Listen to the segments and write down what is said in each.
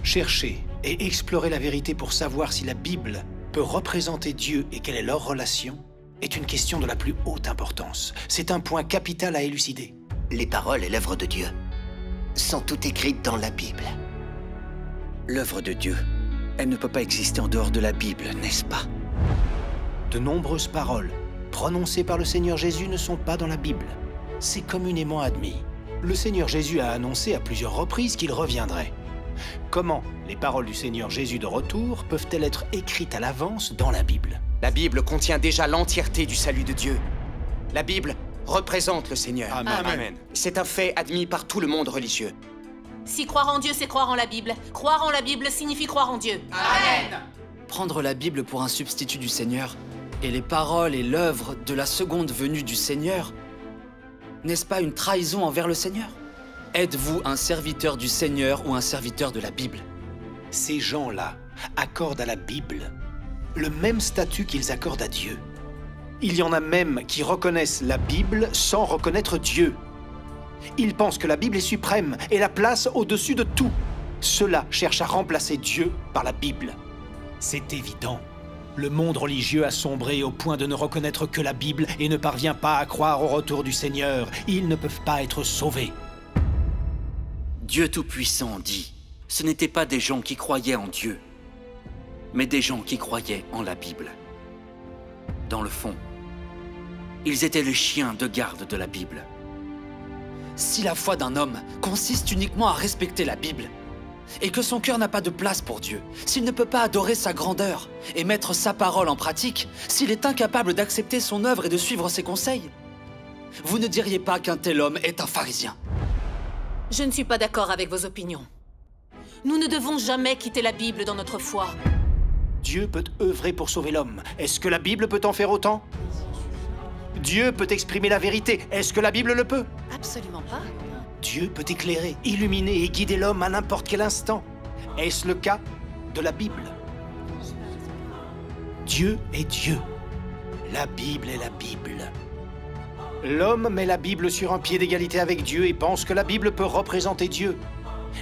Chercher et explorer la vérité pour savoir si la Bible peut représenter Dieu et quelle est leur relation est une question de la plus haute importance. C'est un point capital à élucider. Les paroles et l'œuvre de Dieu sont toutes écrites dans la Bible. L'œuvre de Dieu, elle ne peut pas exister en dehors de la Bible, n'est-ce pas? De nombreuses paroles prononcées par le Seigneur Jésus ne sont pas dans la Bible. C'est communément admis. Le Seigneur Jésus a annoncé à plusieurs reprises qu'il reviendrait. Comment les paroles du Seigneur Jésus de retour peuvent-elles être écrites à l'avance dans la Bible? La Bible contient déjà l'entièreté du salut de Dieu. La Bible représente le Seigneur. Amen. Amen. C'est un fait admis par tout le monde religieux. Si croire en Dieu, c'est croire en la Bible. Croire en la Bible signifie croire en Dieu. Amen. Prendre la Bible pour un substitut du Seigneur et les paroles et l'œuvre de la seconde venue du Seigneur, n'est-ce pas une trahison envers le Seigneur? Êtes-vous un serviteur du Seigneur ou un serviteur de la Bible? Ces gens-là accordent à la Bible le même statut qu'ils accordent à Dieu. Il y en a même qui reconnaissent la Bible sans reconnaître Dieu. Ils pensent que la Bible est suprême et la place au-dessus de tout. Ceux-là cherchent à remplacer Dieu par la Bible. C'est évident. Le monde religieux a sombré au point de ne reconnaître que la Bible et ne parvient pas à croire au retour du Seigneur. Ils ne peuvent pas être sauvés. Dieu Tout-Puissant dit, ce n'étaient pas des gens qui croyaient en Dieu, mais des gens qui croyaient en la Bible. Dans le fond, ils étaient les chiens de garde de la Bible. Si la foi d'un homme consiste uniquement à respecter la Bible, et que son cœur n'a pas de place pour Dieu, s'il ne peut pas adorer sa grandeur et mettre sa parole en pratique, s'il est incapable d'accepter son œuvre et de suivre ses conseils, vous ne diriez pas qu'un tel homme est un pharisien? Je ne suis pas d'accord avec vos opinions. Nous ne devons jamais quitter la Bible dans notre foi. Dieu peut œuvrer pour sauver l'homme. Est-ce que la Bible peut en faire autant? Dieu peut exprimer la vérité. Est-ce que la Bible le peut? Absolument pas. Dieu peut éclairer, illuminer et guider l'homme à n'importe quel instant. Est-ce le cas de la Bible? Dieu est Dieu. La Bible est la Bible. L'homme met la Bible sur un pied d'égalité avec Dieu et pense que la Bible peut représenter Dieu.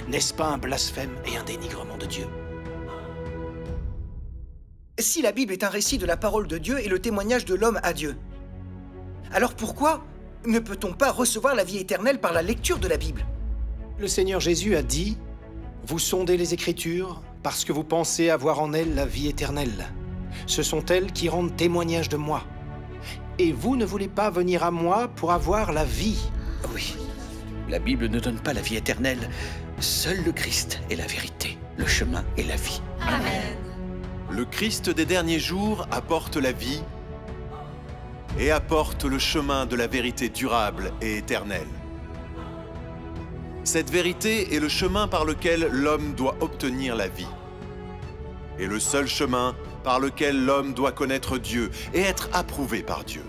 N'est-ce pas un blasphème et un dénigrement de Dieu? Si la Bible est un récit de la parole de Dieu et le témoignage de l'homme à Dieu, alors pourquoi ne peut-on pas recevoir la vie éternelle par la lecture de la Bible? Le Seigneur Jésus a dit « Vous sondez les Écritures parce que vous pensez avoir en elles la vie éternelle. Ce sont elles qui rendent témoignage de moi. Et vous ne voulez pas venir à moi pour avoir la vie. » Oui, la Bible ne donne pas la vie éternelle. Seul le Christ est la vérité, le chemin et la vie. Amen. Le Christ des derniers jours apporte la vie et apporte le chemin de la vérité durable et éternelle. Cette vérité est le chemin par lequel l'homme doit obtenir la vie, et le seul chemin par lequel l'homme doit connaître Dieu et être approuvé par Dieu.